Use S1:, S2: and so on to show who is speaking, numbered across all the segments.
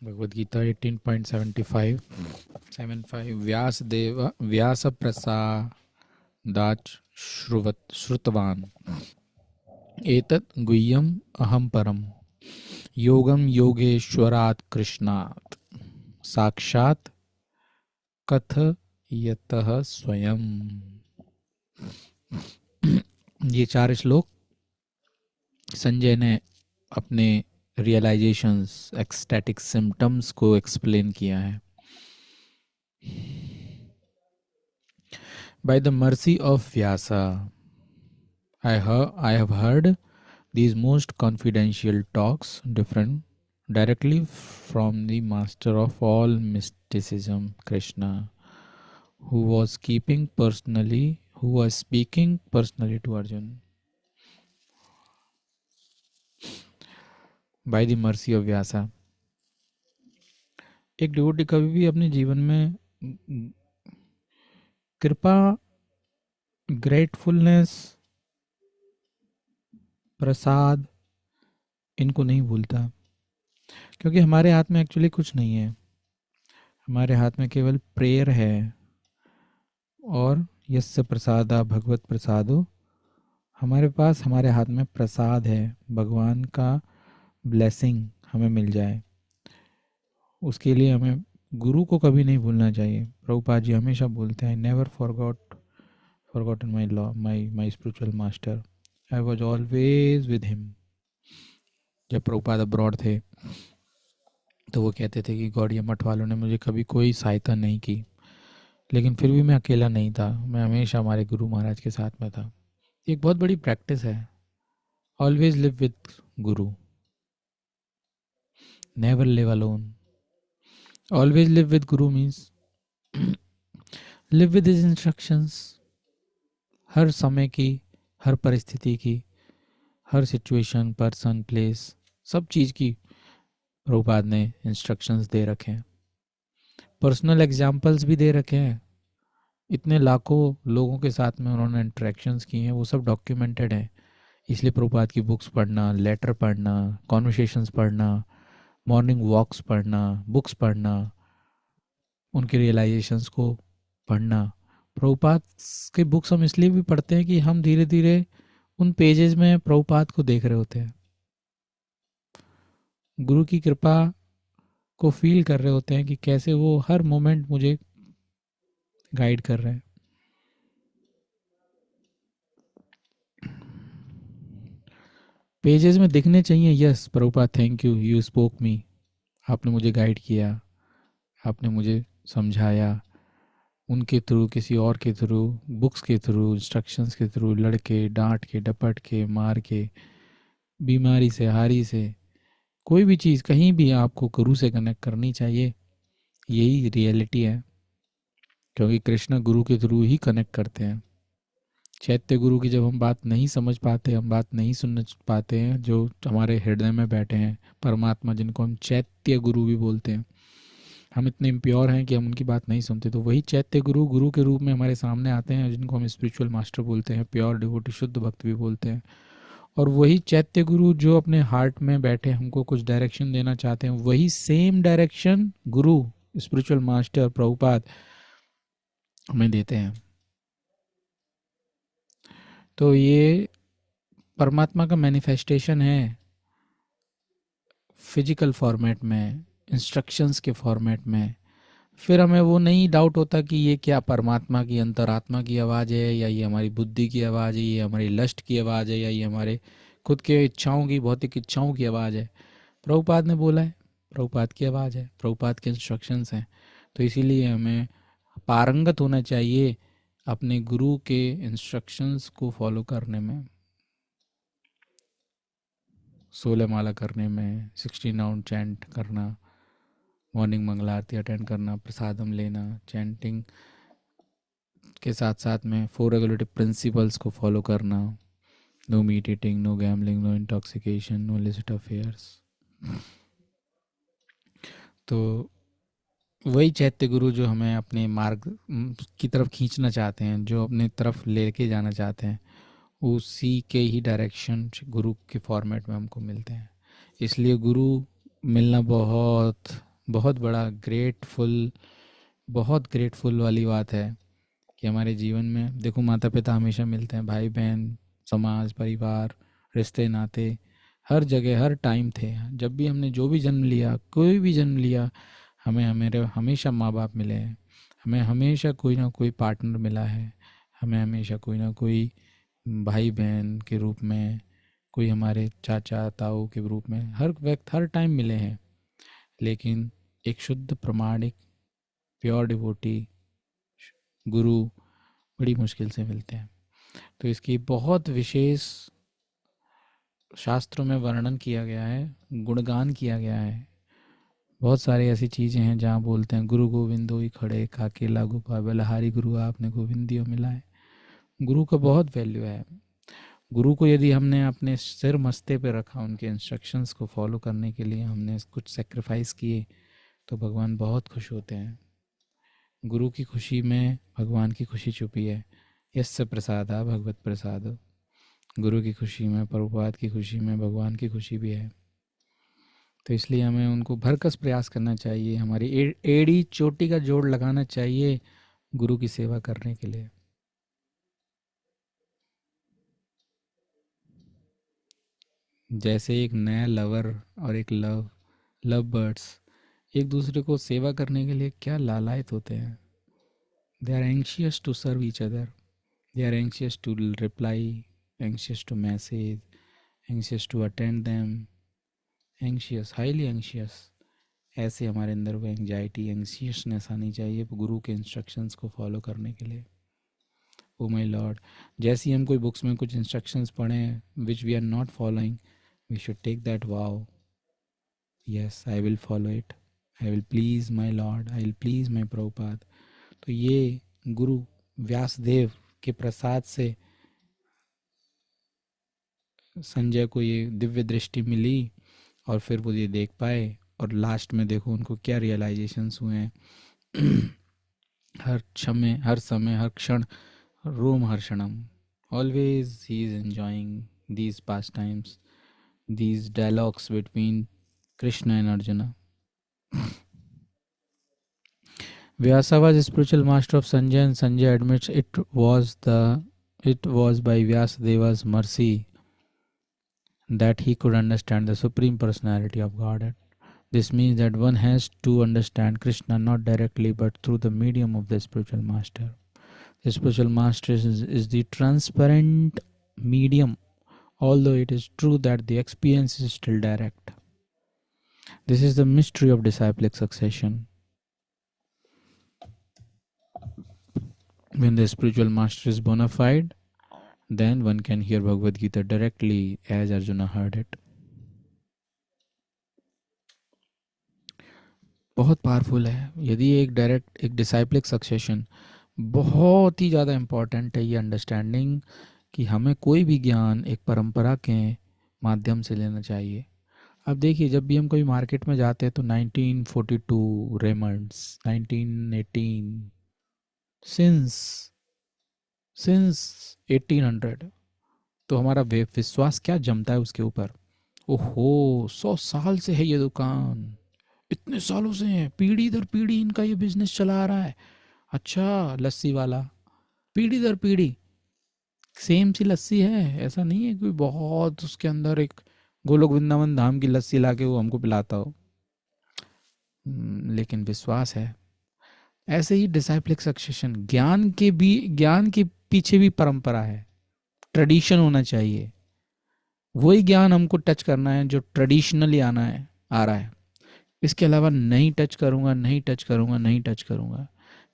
S1: भगवद गीता 18.75 व्यास प्रसादाच श्रुतवान एतत् गुह्यम अहम परम योगम योगेश्वरात् कृष्णात् साक्षात कथयतः स्वयं। ये 4 श्लोक संजय ने अपने रियलाइजेशंस, एक्सटैटिक सिम्टम्स को एक्सप्लेन किया है। By the mercy of Vyasa I have heard these most confidential talks directly from the master of all mysticism, Krishna, who was speaking personally to Arjun. By the mercy of Vyasa. एक devotee कभी भी अपने जीवन में कृपा, gratefulness, प्रसाद इनको नहीं भूलता, क्योंकि हमारे हाथ में एक्चुअली कुछ नहीं है। हमारे हाथ में केवल प्रेयर है और यस्य प्रसादा भगवत प्रसादो। हमारे पास, हमारे हाथ में प्रसाद है, भगवान का ब्लेसिंग हमें मिल जाए, उसके लिए हमें गुरु को कभी नहीं भूलना चाहिए। प्रभुपाद जी हमेशा बोलते हैं, never forgotten my law my spiritual master, I was always with him. जब प्रभुपाद अब्रॉड थे तो वो कहते थे कि गौड़िया मठ वालों ने मुझे कभी कोई सहायता नहीं की, लेकिन फिर भी मैं अकेला नहीं था, मैं हमेशा हमारे गुरु महाराज के साथ में था। एक बहुत बड़ी प्रैक्टिस है, always live with guru, never live alone. Always live with guru means live with his instructions. हर समय की, हर परिस्थिति की, हर सिचुएशन, पर्सन, प्लेस, सब चीज़ की प्रभुपाद ने इंस्ट्रक्शंस दे रखे हैं, पर्सनल एग्जाम्पल्स भी दे रखे हैं। इतने लाखों लोगों के साथ में उन्होंने इंटरेक्शंस की हैं, वो सब डॉक्यूमेंटेड हैं। इसलिए प्रभुपाद की बुक्स पढ़ना, लेटर पढ़ना, कॉन्वर्सेशंस पढ़ना, मॉर्निंग वॉक्स पढ़ना, बुक्स पढ़ना, उनके रियलाइजेशंस को पढ़ना। प्रभुपाद के बुक्स हम इसलिए भी पढ़ते हैं कि हम धीरे धीरे उन पेजेस में प्रभुपाद को देख रहे होते हैं, गुरु की कृपा को फील कर रहे होते हैं कि कैसे वो हर मोमेंट मुझे गाइड कर रहे हैं। पेजेस में दिखने चाहिए, yes Prabhupada thank you, you spoke me, आपने मुझे गाइड किया, आपने मुझे समझाया, उनके थ्रू, किसी और के थ्रू, बुक्स के थ्रू, इंस्ट्रक्शंस के थ्रू, लड़के, डांट के, डपट के, मार के, बीमारी से, हारी से, कोई भी चीज़ कहीं भी आपको गुरु से कनेक्ट करनी चाहिए। यही रियलिटी है, क्योंकि कृष्ण गुरु के थ्रू ही कनेक्ट करते हैं। चैत्य गुरु की जब हम बात नहीं समझ पाते, हम बात नहीं सुन पाते हैं, जो हमारे हृदय में बैठे हैं परमात्मा, जिनको हम चैत्य गुरु भी बोलते हैं, हम इतने इम्प्योर हैं कि हम उनकी बात नहीं सुनते, तो वही चैत्य गुरु गुरु के रूप में हमारे सामने आते हैं, जिनको हम स्पिरिचुअल मास्टर बोलते हैं, प्योर डिवोटी, शुद्ध भक्त भी बोलते हैं। और वही चैत्य गुरु जो अपने हार्ट में बैठे हमको कुछ डायरेक्शन देना चाहते हैं, वही सेम डायरेक्शन गुरु, स्पिरिचुअल मास्टर प्रभुपाद हमें देते हैं। तो ये परमात्मा का मैनिफेस्टेशन है, फिजिकल फॉर्मेट में, इंस्ट्रक्शंस के फॉर्मेट में। फिर हमें वो नहीं डाउट होता कि ये क्या परमात्मा की, अंतरात्मा की आवाज़ है, या ये हमारी बुद्धि की आवाज़ है, ये हमारी लस्ट की आवाज़ है, या ये हमारे खुद के इच्छाओं की, भौतिक इच्छाओं की आवाज़ है। प्रभुपाद ने बोला है, प्रभुपाद की आवाज़ है, प्रभुपाद के इंस्ट्रक्शंस हैं। तो इसीलिए हमें पारंगत होना चाहिए अपने गुरु के इंस्ट्रक्शंस को फॉलो करने में, 16 माला करने में, 16 राउंड चैंट करना, मॉर्निंग मंगला आरती अटेंड करना, प्रसादम लेना, चैंटिंग के साथ साथ में 4 रेगुलेटिव प्रिंसिपल्स को फॉलो करना, no meat eating, no gambling, no intoxication, no illicit affairs. तो वही चैत्य गुरु जो हमें अपने मार्ग की तरफ खींचना चाहते हैं, जो अपने तरफ लेके जाना चाहते हैं, उसी के ही डायरेक्शन गुरु के फॉर्मेट में हमको मिलते हैं। इसलिए गुरु मिलना बहुत बहुत बड़ा ग्रेटफुल, बहुत ग्रेटफुल वाली बात है कि हमारे जीवन में देखो माता पिता हमेशा मिलते हैं, भाई बहन, समाज, परिवार, रिश्ते नाते, हर जगह हर टाइम थे। जब भी हमने जो भी जन्म लिया, कोई भी जन्म लिया, हमें हमें हमेशा माँ बाप मिले हैं, हमें हमेशा कोई ना कोई पार्टनर मिला है, हमें हमेशा कोई ना कोई भाई बहन के रूप में, कोई हमारे चाचा ताऊ के रूप में हर वक्त हर टाइम मिले हैं। लेकिन एक शुद्ध प्रमाणिक प्योर डिवोटी गुरु बड़ी मुश्किल से मिलते हैं। तो इसकी बहुत विशेष शास्त्रों में वर्णन किया गया है, गुणगान किया गया है। बहुत सारी ऐसी चीज़ें हैं जहाँ बोलते हैं गुरु गोविंदो ही खड़े खाके लागू पावे, हारी गुरु आपने गोविंदियो मिलाए। गुरु का बहुत वैल्यू है। गुरु को यदि हमने अपने सिर मस्ते पे रखा, उनके इंस्ट्रक्शंस को फॉलो करने के लिए हमने कुछ सेक्रीफाइस किए, तो भगवान बहुत खुश होते हैं। गुरु की खुशी में भगवान की खुशी छुपी है। यस्य प्रसादा भगवत प्रसाद। गुरु की खुशी में, प्रभुपाद की खुशी में भगवान की खुशी भी है। तो इसलिए हमें उनको भरकस प्रयास करना चाहिए, हमारी एड़ी चोटी का जोड़ लगाना चाहिए गुरु की सेवा करने के लिए। जैसे एक नया लवर और एक लव बर्ड्स एक दूसरे को सेवा करने के लिए क्या लालायित होते हैं। They are anxious to serve each other, they are anxious to reply, anxious to message, anxious to attend them, anxious, highly anxious. ऐसे हमारे अंदर वो एंजाइटी, एंशियसनेस आनी चाहिए गुरु के इंस्ट्रक्शंस को फॉलो करने के लिए। ओ माय लॉर्ड, जैसे ही हम कोई बुक्स में कुछ इंस्ट्रक्शंस पढ़ें which we are not following, we should take that vow, yes I will follow it, I will please my lord, I will please my Prabhupada. तो ये गुरु व्यासदेव के प्रसाद से संजय को ये दिव्य दृष्टि मिली और फिर वो ये देख पाए, और लास्ट में देखो उनको क्या रियलाइजेशंस हुए हैं। हर समय हर क्षण रोम हर्षणम, always he is enjoying these pastimes, these dialogues between Krishna and Arjuna. Vyasa was a spiritual master of Sanjay, and Sanjay admits it was by Vyasadeva's mercy that he could understand the supreme personality of Godhead. This means that one has to understand Krishna not directly but through the medium of the spiritual master. The spiritual master is the transparent medium, although it is true that the experience is still direct. This is the mystery of disciplic succession. When the spiritual master is bona fide, then one can hear Bhagavad Gita directly as Arjuna heard it. बहुत powerful है। यदि एक डिसाइप्लिक succession बहुत ही ज़्यादा important है, ये understanding कि हमें कोई भी ज्ञान एक परंपरा के माध्यम से लेना चाहिए। अब देखिए, जब भी हम कोई मार्केट में जाते हैं तो 1942 रेमंड्स, 1918, सिंस 1800, तो हमारा विश्वास क्या जमता है उसके ऊपर। ओहो, 100 साल से है ये दुकान, इतने सालों से है, पीढ़ी दर पीढ़ी इनका ये बिजनेस चला आ रहा है। अच्छा, लस्सी वाला पीढ़ी दर पीढ़ी सेम सी लस्सी है, ऐसा नहीं है कोई बहुत उसके अंदर एक गोलोक वृंदावन धाम की लस्सी लाके वो हमको पिलाता हो। लेकिन विश्वास है। ऐसे ही डिसाइप्लिक सक्सेशन, ज्ञान के पीछे भी परंपरा है, ट्रेडिशन होना चाहिए। वही ज्ञान हमको टच करना है जो ट्रेडिशनली आ रहा है। इसके अलावा नहीं टच करूँगा।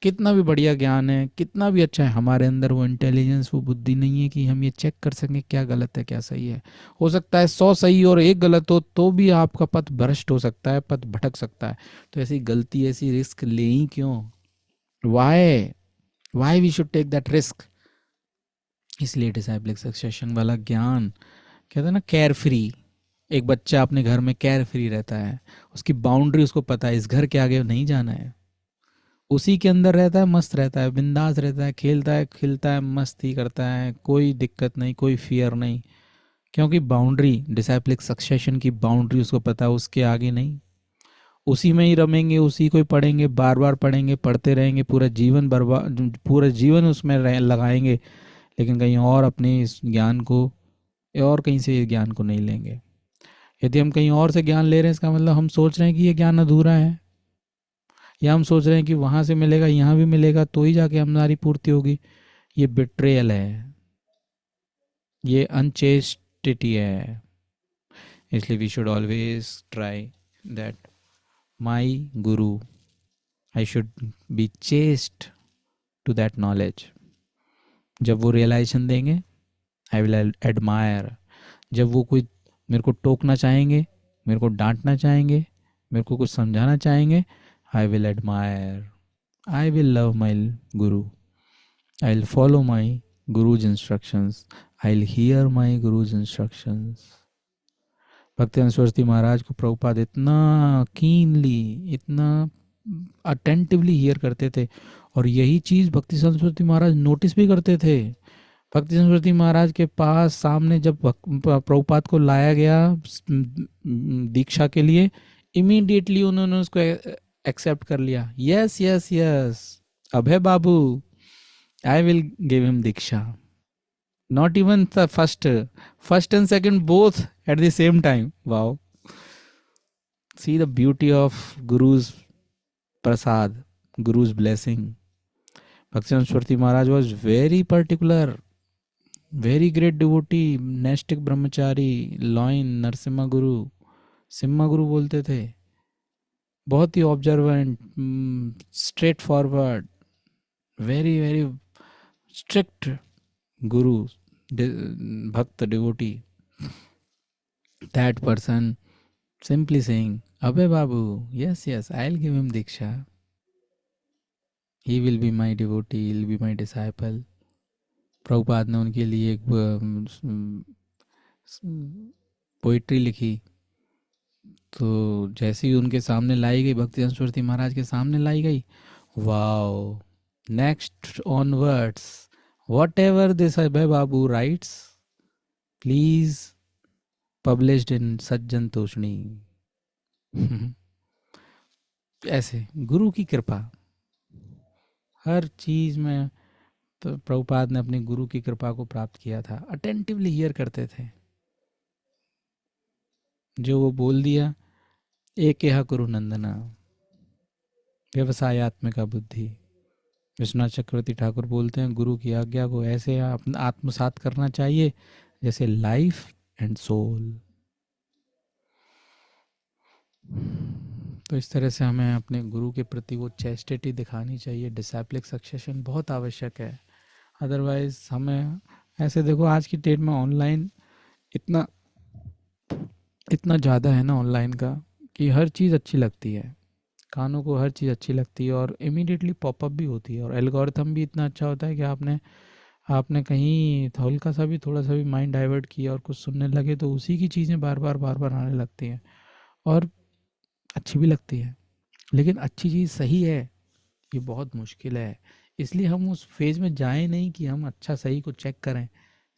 S1: कितना भी बढ़िया ज्ञान है, कितना भी अच्छा है, हमारे अंदर वो इंटेलिजेंस, वो बुद्धि नहीं है कि हम ये चेक कर सकें क्या गलत है क्या सही है। हो सकता है 100 सही और 1 गलत हो तो भी आपका पथ भ्रष्ट हो सकता है, पथ भटक सकता है। तो ऐसी गलती, ऐसी रिस्क ले ही क्यों? Why we should take that risk? इसलिए डिसाइप्लिक सक्सेशन वाला ज्ञान, कहते हैं ना केयर फ्री, एक बच्चा अपने घर में केयर फ्री रहता है, उसकी बाउंड्री उसको पता है, इस घर के आगे नहीं जाना है, उसी के अंदर रहता है, मस्त रहता है, बिंदास रहता है, खेलता है, खिलता है, मस्ती करता है, कोई दिक्कत नहीं, कोई फियर नहीं, क्योंकि बाउंड्री, डिसाइप्लिक सक्सेशन की बाउंड्री उसको पता है, उसके आगे नहीं। उसी में ही रमेंगे, उसी को ही पढ़ेंगे, बार बार पढ़ेंगे, पढ़ते रहेंगे, पूरा जीवन बर्बाद, पूरा जीवन उसमें लगाएंगे, लेकिन कहीं और अपने इस ज्ञान को, और कहीं से इस ज्ञान को नहीं लेंगे। यदि हम कहीं और से ज्ञान ले रहे हैं, इसका मतलब हम सोच रहे हैं कि ये ज्ञान अधूरा है, या हम सोच रहे हैं कि वहाँ से मिलेगा यहाँ भी मिलेगा तो ही जाके हमारी पूर्ति होगी। ये बिट्रेयल है, ये अनचेस्टिटी है। इसलिए we should always try that my guru, I should be chaste to that knowledge. जब वो रियलाइजेशन देंगे, आई विल एडमायर। जब वो कोई मेरे को टोकना चाहेंगे, मेरे को डांटना चाहेंगे, मेरे को कुछ समझाना चाहेंगे, I will admire, I will love my guru, I will follow my guru's instructions, I will hear my guru's instructions. Bhakti Saraswati महाराज को प्रभुपाद इतना कीनली, इतना अटेंटिवली हियर करते थे, और यही चीज़ भक्ति सरस्वती महाराज नोटिस भी करते थे। भक्ति सरस्वती महाराज के पास सामने जब प्रभुपाद को लाया गया दीक्षा के लिए, इमीडिएटली उन्होंने उसको एक्सेप्ट कर लिया। Yes yes yes, Abhay Babu, I will give him diksha. Not even the first and second both at the same time. Wow, see the beauty of guru's prasad, guru's blessing. Bhakti Saraswati Maharaj was very particular, very great devotee, naishthika brahmachari, lion Narasimha guru, Simha guru बोलते थे। बहुत ही observant, straightforward, very very strict guru, bhakta devotee. That person simply saying, Abhay Babu, yes, yes, I'll give him Diksha. He will be my devotee, he will be my disciple. Prabhupada ने उनके लिए एक poetry लिखी, तो जैसे ही उनके सामने लाई गई, भक्ति सरस्वती महाराज के सामने लाई गई, wow, next onwards, what ever this Abhay Babu rights, please published in सज्जन तोषणी। ऐसे गुरु की कृपा हर चीज में। तो प्रभुपाद ने अपनी गुरु की कृपा को प्राप्त किया था, अटेंटिवली हियर करते थे। जो वो बोल दिया, एक कुरु नंदना, व्यवसायत्मिका बुद्धि। विश्वनाथ चक्रवर्ती ठाकुर बोलते हैं, गुरु की आज्ञा को ऐसे आत्मसात करना चाहिए जैसे लाइफ एंड सोल। तो इस तरह से हमें अपने गुरु के प्रति वो चेस्टिटी दिखानी चाहिए। डिसाइप्लिक सक्सेशन बहुत आवश्यक है, अदरवाइज हमें ऐसे देखो, आज की डेट में ऑनलाइन इतना इतना ज़्यादा है ना ऑनलाइन का, कि हर चीज़ अच्छी लगती है, कानों को हर चीज़ अच्छी लगती है, और इमीडिएटली पॉपअप भी होती है, और एल्गोरिथम भी इतना अच्छा होता है कि आपने आपने कहीं हल्का सा भी, थोड़ा सा भी माइंड डाइवर्ट किया और कुछ सुनने लगे, तो उसी की चीज़ें बार बार आने लगती हैं, और अच्छी भी लगती है। लेकिन अच्छी चीज़ सही है, ये बहुत मुश्किल है। इसलिए हम उस फेज में जाएं नहीं कि हम अच्छा सही को चेक करें।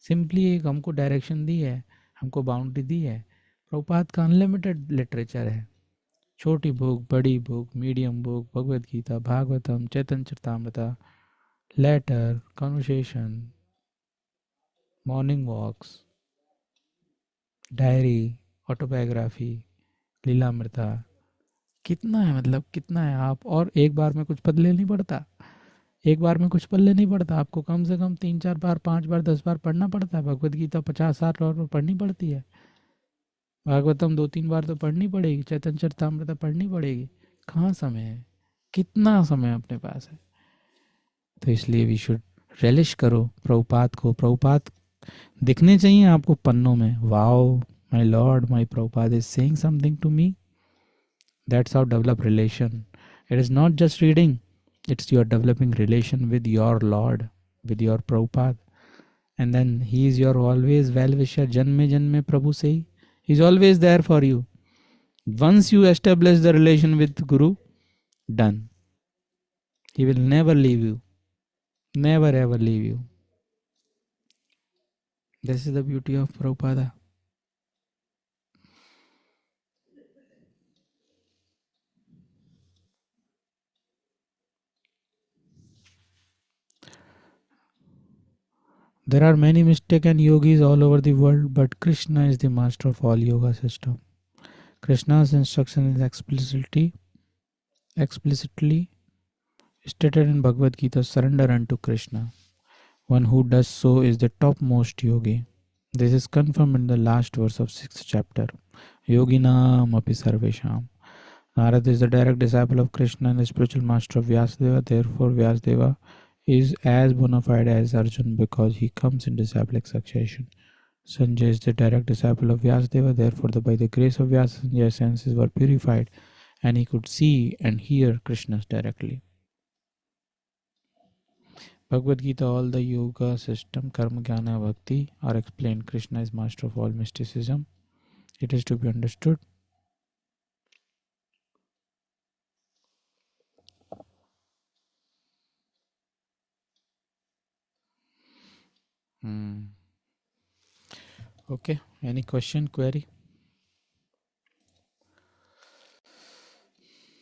S1: सिंपली एक हमको डायरेक्शन दी है, हमको बाउंड्री दी है। प्रभुपाद का अनलिमिटेड लिटरेचर है, छोटी बुक, बड़ी book, medium book, Bhagavad Gita, Bhagavatam, Chaitanya Charitamrita, letter, conversation, morning walks, diary, autobiography, Lilamrita. कितना है, मतलब कितना है आप, और एक बार में कुछ पढ़ ले नहीं पड़ता, एक बार में कुछ पढ़ नहीं पड़ता, आपको कम से कम 3 4 बार, 5 बार, 10 बार पढ़ना पड़ता है। भगवद गीता 50 60 बार पढ़नी पड़ती है, भागवतम 2 3 बार तो पढ़नी पड़ेगी, चैतन्य चरितामृत पढ़नी पड़ेगी। कहाँ समय है, कितना समय अपने पास है? तो इसलिए वी शुड रेलिश करो प्रभुपाद को। प्रभुपाद दिखने चाहिए आपको पन्नों में, wow my lord, my Prabhupada is saying something to me. That's how develop relation. It is not just reading, it's your developing relation with your Lord, with your Prabhupada, and then he is your always well wisher, janme janme Prabhu say, he is always there for you. Once you establish the relation with Guru, done, he will never leave you, never ever leave you. This is the beauty of Prabhupada. There are many mistaken yogis all over the world, but Krishna is the master of all yoga system. Krishna's instruction is explicitly stated in Bhagavad Gita, surrender unto Krishna. One who does so is the topmost yogi. This is confirmed in the last verse of 6th chapter. Yoginam api sarvesham. Narad is the direct disciple of Krishna and the spiritual master of Vyasadeva. Therefore, Vyasadeva is as bona fide as Arjun because he comes in disciplic succession. Sanjay is the direct disciple of Vyasadeva. Therefore, by the grace of Vyasa, Sanjay's senses were purified and he could see and hear Krishna directly. Bhagavad Gita, all the yoga system, karma, jnana, bhakti are explained. Krishna is master of all mysticism. It is to be understood. Okay, any question, query?